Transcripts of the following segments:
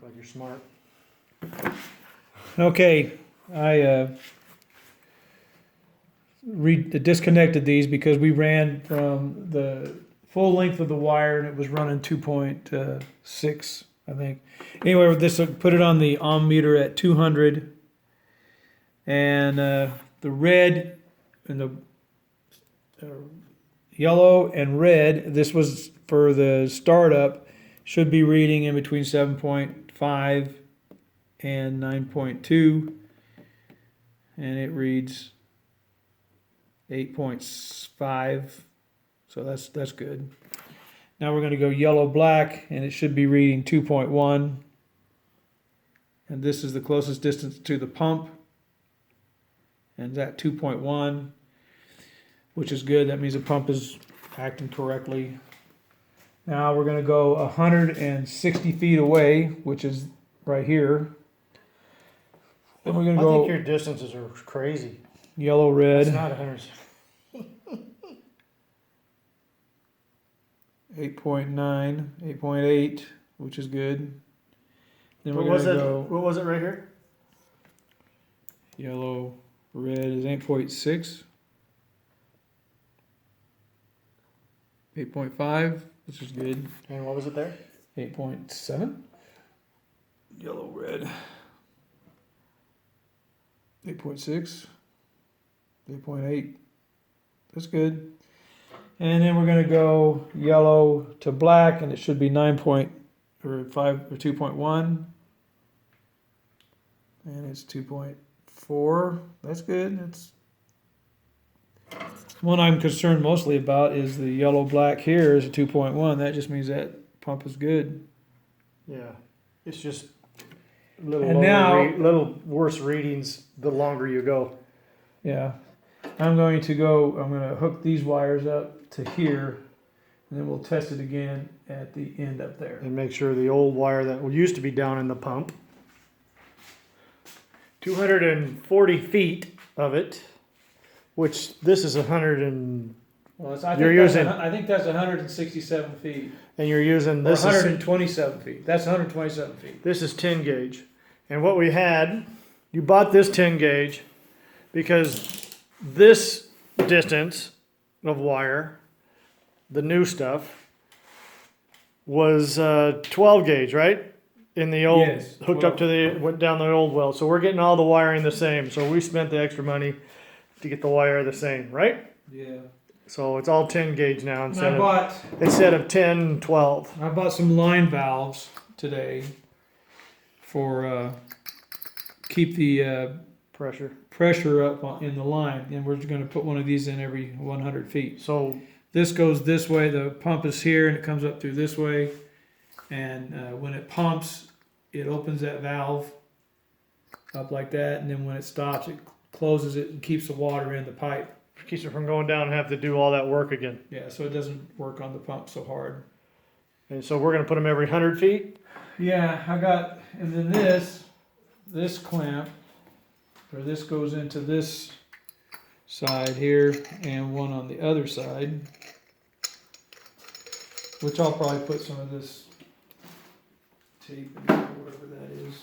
like you're smart. Okay, I disconnected these because we ran from the full length of the wire and it was running 2.6, I think. Anyway, with this, put it on the ohm meter at 200, and the red and the yellow and red, this was for the startup, should be reading in between 7.5 and 9.2, and it reads 8.5, so that's good. Now we're going to go yellow black, and it should be reading 2.1, and this is the closest distance to the pump, and that 2.1, which is good. That means the pump is acting correctly. Now we're going to go 160 feet away, which is right here. Then we're going to I go think your distances are crazy. yellow, red. It's not 100. 8.9, 8.8, which is good. Then What we're was going it? to go What was it right here? yellow, red is 8.6. 8.5, which is good. And what was it there? 8.7. Yellow, red. 8.6. 8.8. That's good. And then we're going to go yellow to black, and it should be 9.5 or 2.1. And it's 2.4. That's good. That's one I'm concerned mostly about is the yellow black here is a 2.1. That just means that pump is good. Yeah. It's just a little, And now- little worse readings the longer you go. Yeah. I'm going to hook these wires up to here, and then we'll test it again at the end up there. And make sure the old wire that used to be down in the pump, 240 feet of it, which this is 100 and, Well, I think that's 167 feet. and you're using Or this is 127 feet. That's 127 feet. This is 10 gauge. And what we had, you bought this 10 gauge because this distance of wire, the new stuff, was 12 gauge, right? In the old, Yes, hooked up to the, went down the old well. So we're getting all the wiring the same. So we spent the extra money to get the wire the same, right? Yeah. So it's all 10 gauge now And I instead of 10, 12. bought some line valves today for keep the Pressure. up in the line, and we're going to put one of these in every 100 feet. So This goes this way. The pump is here, and it comes up through this way. And when it pumps, it opens that valve up like that, and then when it stops, it closes it and keeps the water in the pipe. keeps it from going down and have to do all that work again. Yeah, so it doesn't work on the pump so hard. And so we're going to put them every 100 feet. Yeah, and then this clamp, or this goes into this side here, and one on the other side, which I'll probably put some of this tape in there, whatever that is.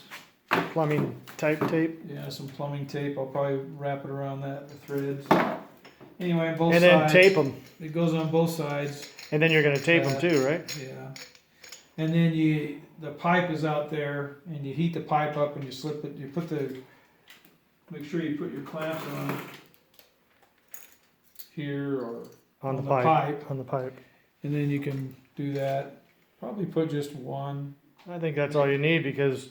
Plumbing type tape. Yeah, some plumbing tape. I'll probably wrap it around that, the threads. Anyway, both And sides. then tape them. It goes on both sides. And then you're going to tape them too, right? Yeah. And then the pipe is out there, and you heat the pipe up, and you slip it. Make sure you put your clamps on here or On the the pipe. pipe. On the pipe. And then you can do that. Probably put just one. I think that's all you need because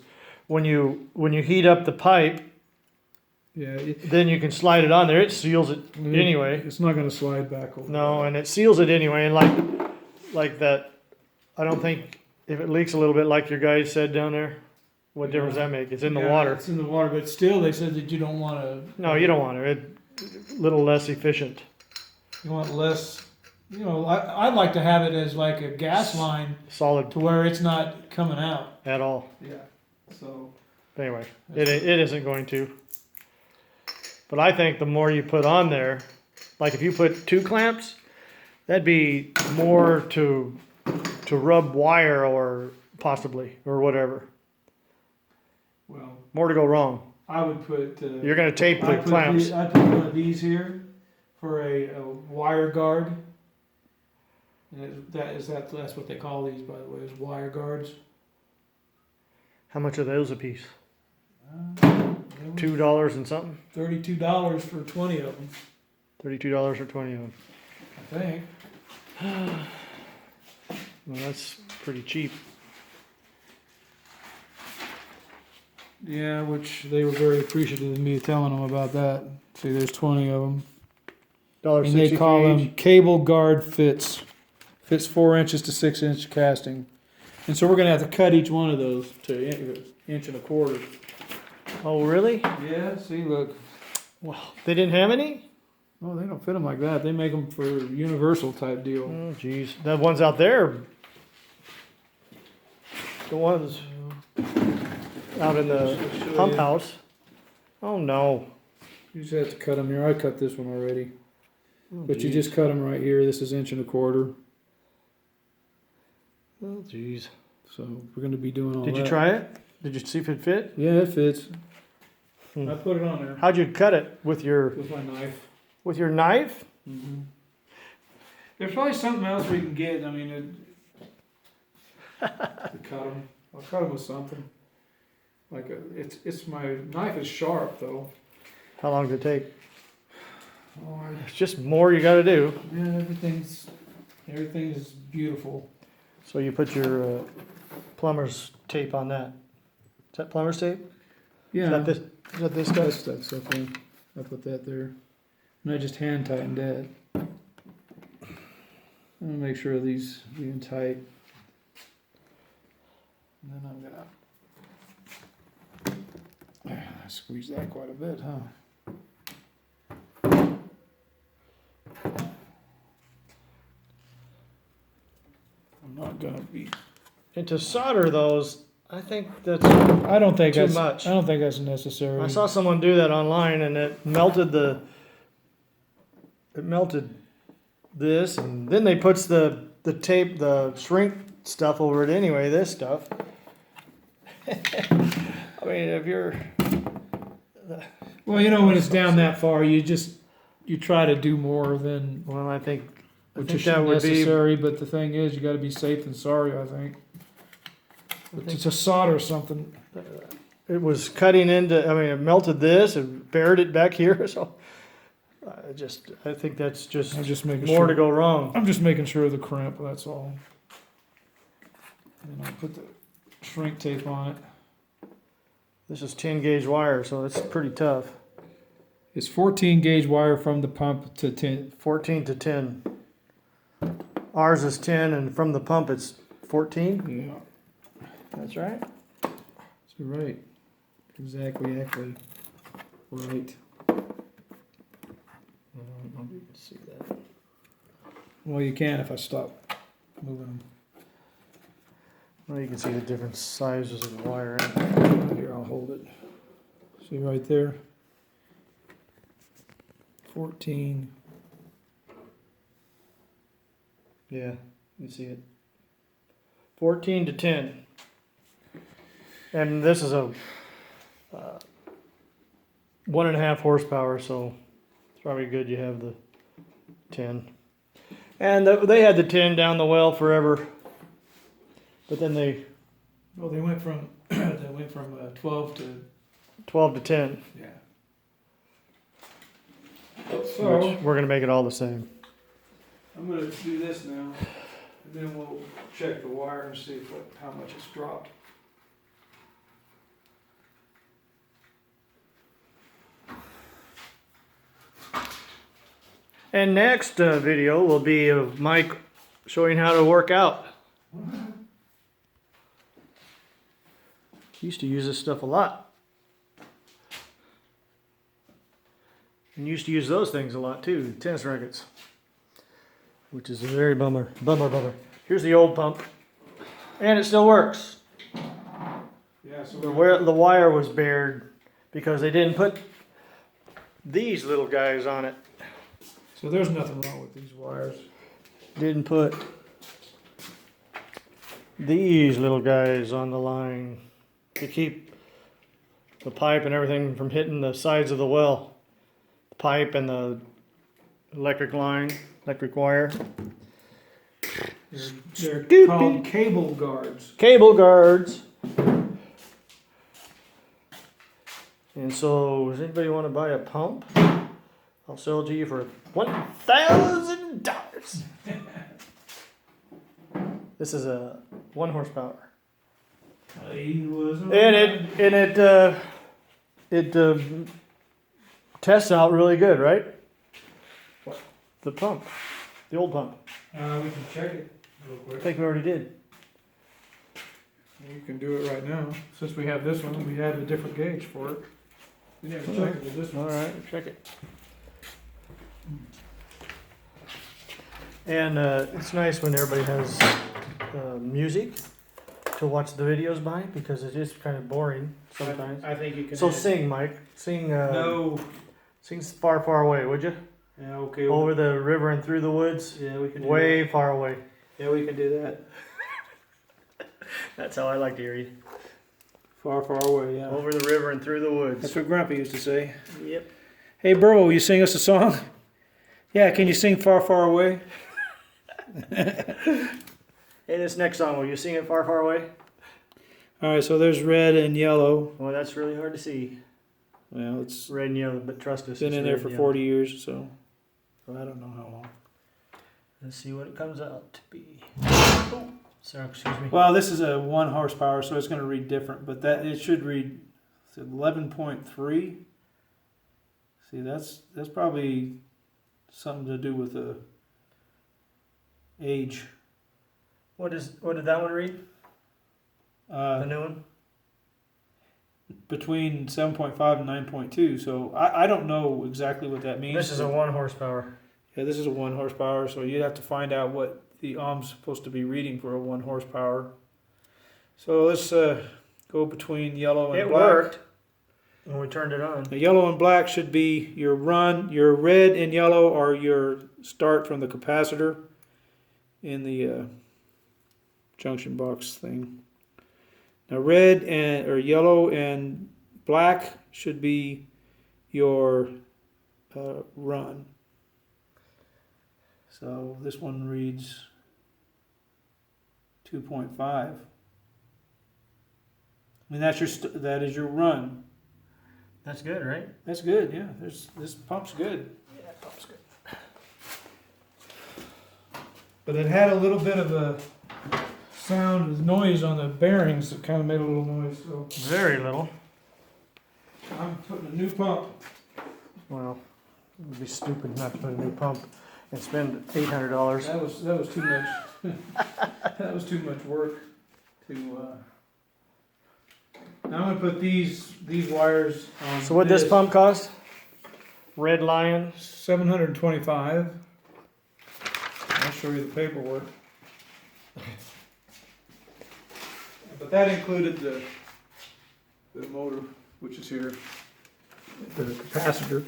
when you heat up the pipe, Yeah. then you can slide it on there. It seals it anyway. It's not going to slide back over. No, and it seals it anyway. And like that, I don't think if it leaks a little bit, like your guy said down there, what difference does that make? It's in the Yeah, water. It's in the water, but still, they said that you don't want to. No, you don't want it. It's a little less efficient. You want less. I'd like to have it as like a gas line Solid to where it's not coming out. at all. Yeah. So. Anyway, it isn't going to. But I think the more you put on there, like if you put 2 clamps, that'd be more to rub wire or possibly or whatever. More to go wrong. I would put. You're going to tape the clamps. I'd put one of these here for a wire guard. And that's what they call these, by the way, is wire guards. How much are those a piece? They were $2 and something? $32 for 20 of them, $32 for 20 of them. I think. Well, that's pretty cheap. Yeah, which they were very appreciative of me telling them about that. See, there's 20 of them. And they call $1.63 them each. cable guard fits. Fits 4 inches to 6 inch casting. And so we're going to have to cut each one of those to an inch and a quarter. Oh, really? Yeah, see, look. Wow. They didn't have any? Oh, they don't fit them like that. They make them for universal type deal. Oh, geez. The ones out there, the ones out in the pump house. Oh, no. You just have to cut them here. I cut this one already. Oh, But you geez. just cut them right here. This is inch and a quarter. Oh, jeez. So we're going to be doing all that. Did you try it? Did you see if it fit? Yeah, it fits. Hmm. I put it on there How'd you cut it? With your with my knife. knife? Mm-hmm. There's probably something else we can get. I mean, to cut them. I'll cut them with something. Like it's my knife is sharp though. How long did it take? Oh, It's just more you got to do. yeah, everything is beautiful. So you put your plumber's tape on that. Is that plumber's tape? Yeah, Is that this? Is that this that's stuff? that stuff. Yeah. I put that there, and I just hand tightened that. I'm gonna make sure these being tight, and then I'm gonna squeeze that quite a bit, huh? I'm not gonna be. And to solder those, I think that's. I don't think Too that's much. I don't think that's necessary. I saw someone do that online, and it melted this, and then they puts the tape, the shrink stuff over it anyway. This stuff. I mean, if you're. Well, you know, when it's down that far, you try to do more than Well, I think which think is that would be- necessary. But the thing is, you got to be safe than sorry. I think. But to solder something, it was cutting into. I mean, it melted this and buried it back here. So, I think that's just I'm just making more sure. to go wrong. I'm just making sure of the crimp. That's all. And I'll put the shrink tape on it. This is 10 gauge wire, so it's pretty tough. It's 14 gauge wire from the pump to 10. 14 to 10. Ours is 10, and from the pump it's 14. Yeah, That's right. that's right. Exactly. Right. I don't know if you can see that. Well, you can if I stop moving them. Well, you can see the different sizes of the wire. Here, I'll hold it. See right there? 14. Yeah, you see it. 14 to 10. And this is a 1.5 horsepower, so it's probably good you have the 10. And they had the 10 down the well forever, but then they Well, they went from 12 to 12 to 10. yeah. Which So we're gonna make it all the same. I'm gonna do this now, and then we'll check the wire and see how much it's dropped. And next video will be of Mike showing how to work out. He used to use this stuff a lot. And used to use those things a lot too, tennis rackets. Which is a very bummer. Here's the old pump. And it still works. Yeah. So The wire was bared because they didn't put these little guys on it. So there's nothing wrong with these wires. Didn't put these little guys on the line to keep the pipe and everything from hitting the sides of the well. The pipe and the electric line, electric wire. They're called cable guards. Cable guards. And so, does anybody want to buy a pump? I'll sell it to you for $1,000. This is a 1 horsepower. And it tests out really good, right? What? The pump, the old pump. We can check it real I quick. think we already did. You can do it right now. Since we have this one, we have a different gauge for it. We never checked it with this All one. right, check it. And it's nice when everybody has music to watch the videos by, because it is kind of boring sometimes. I think you can. So add- sing, Mike. Sing. No. Sing "Far, Far Away," would you? Yeah. Okay. Over the river and through the woods, Yeah, we can. Do way far away. that. Yeah, we can do that. That's how I like to hear you. Far, far away. Yeah. Over the river and through the woods. That's what Grandpa used to say. Yep. Hey, Burl, will you sing us a song? Yeah. Can you sing "Far, Far Away"? Hey, this next song, will you sing it "Far, Far Away"? All right. So there's red and yellow. Well, that's really hard to see. Well, it's Red and yellow, but trust us. been it's in there red for and 40 years, so I don't know how long. yellow. Let's see what it comes out to be. Oh, sorry, excuse me. Well, this is a 1 horsepower, so it's going to read different, but that it should read 11.3. See, that's probably something to do with the age. What did that one read? The new one? Between 7.5 and 9.2. So I don't know exactly what that means. This is a 1 horsepower. Yeah, this is a 1 horsepower, so you'd have to find out what the ohm's supposed to be reading for a 1 horsepower. So let's go between yellow and It black. worked when we turned it on. The yellow and black should be your run. Your red and yellow are your start from the capacitor in the junction box thing. Now red and or yellow and black should be your run. So this one reads 2.5. I mean that is your run. That's good, right? That's good. Yeah, this pump's good. Yeah, that pump's good. But it had a little bit of a sound, noise on the bearings that kind of made a little noise. So Very little. I'm putting a new pump. Well, it would be stupid not to put a new pump and spend $800. That was too much. That was too much work. To now I'm gonna put these wires on. So what this pump cost? Red Lion. 725. I'll show you the paperwork. But that included the motor, which is here, the capacitor.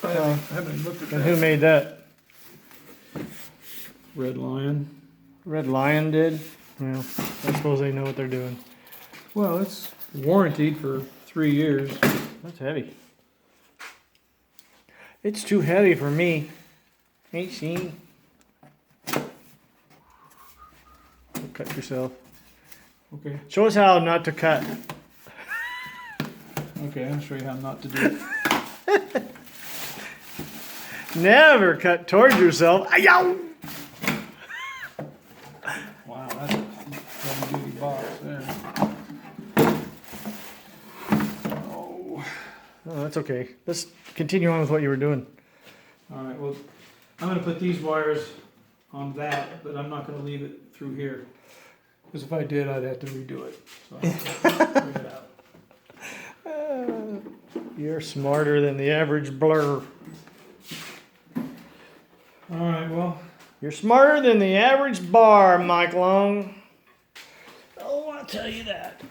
I haven't looked at And that. who made that? Red Lion. Red Lion did? Well, I suppose they know what they're doing. Well, it's warranted for 3 years. That's heavy. It's too heavy for me. Ain't seen. Cut yourself. Okay. Show us how not to cut. Okay, I'll show you how not to do it. Never cut towards yourself. Ay-yow! Wow, that's a heavy duty box there. Oh. Oh, that's okay. Let's continue on with what you were doing. All right, well, I'm going to put these wires on that, but I'm not going to leave it through here. Because if I did, I'd have to redo it. So I'll bring it out. You're smarter than the average blur. All right, well, You're smarter than the average bar, Mike Long. Oh, I'll tell you that.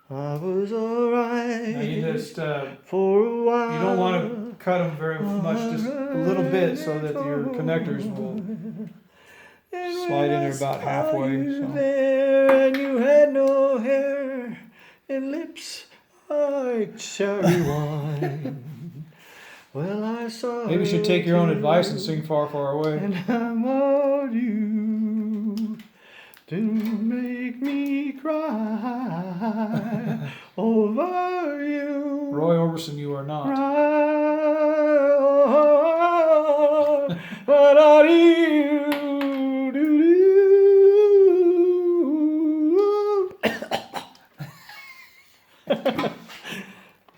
I was alright now you just for a while. you don't want to cut them very much, just a little bit, so that your connectors will And Slide in when there I about saw halfway, you so. there, and you had no hair and lips like cherry wine. Well, I saw Maybe you should her take your own advice and too, sing Far, Far Away. and I want you to make me cry over you. Roy Orbison, you are not. What are you?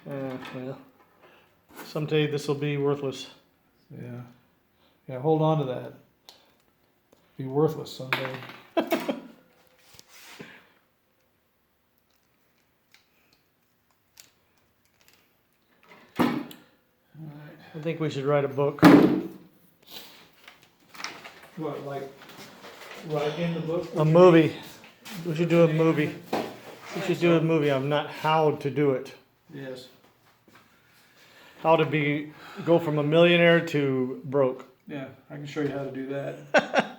Well, someday this will be worthless. Yeah. Yeah, hold on to that. Be worthless someday. I think we should write a book. What, like, right in the book? A movie. We should do a movie. We should do a movie on not how to do it. Yes. How to go from a millionaire to broke. Yeah, I can show you how to do that.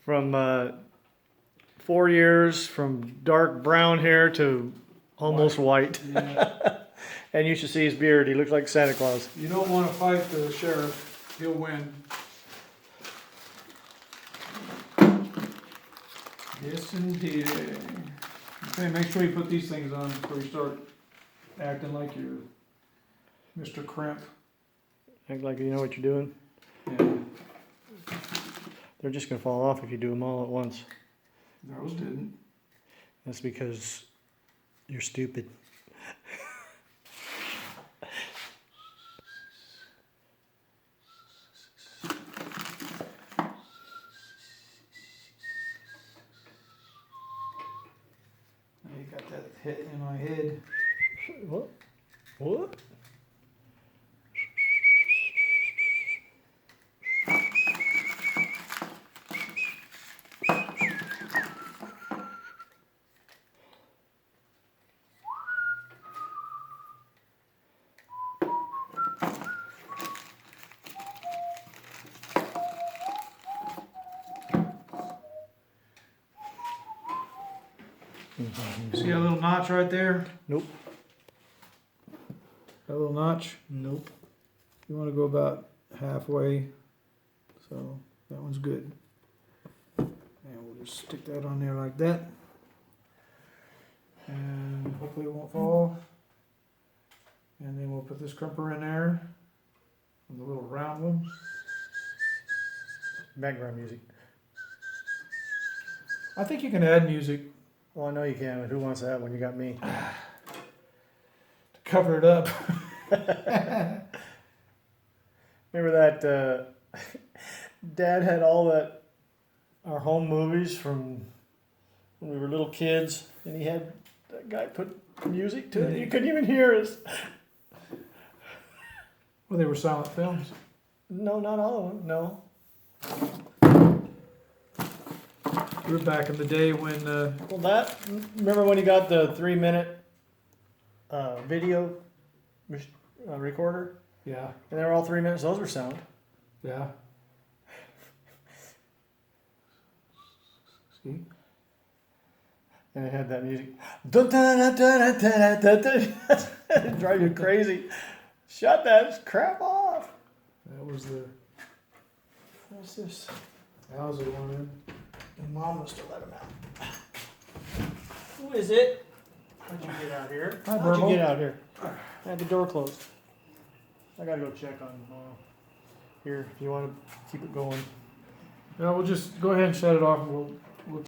From 4 years, from dark brown hair to almost white. Yeah. And you should see his beard. He looks like Santa Claus. You don't want to fight the sheriff. He'll win. Yes, indeed. Okay, make sure you put these things on before you start acting like you're Mr. Crimp. Act like you know what you're doing. Yeah, They're just going to fall off if you do them all at once. those didn't. That's because you're stupid. You got that hit in my head. What? What? See that little notch right there? Nope. That little notch? Nope. You want to go about halfway. So that one's good. And we'll just stick that on there like that. And hopefully it won't fall. And then we'll put this crumper in there. And the little round one. Background music. I think you can add music Well, I know you can, but who wants that when you got me? to cover it up. Remember that Dad had all our home movies from when we were little kids, and he had that guy put music to it. You couldn't even hear us. Well, they were silent films. No, not all of them. No. We were back in the day when Well, remember when you got the 3-minute video recorder? yeah, And they were all 3 minutes. Those were sound. yeah. See? And it had that music. Dun, dun, dun, dun, dun, dun, dun, dun. It'd drive you crazy. Shut that crap off. That was the What's this? Howser one in. And Mom must have let him out. Who is it? How'd you get out here? Hi, How'd you Burble. get out here? I had the door closed. I gotta go check on here if you want to keep it going. No, we'll just go ahead and shut it off and we'll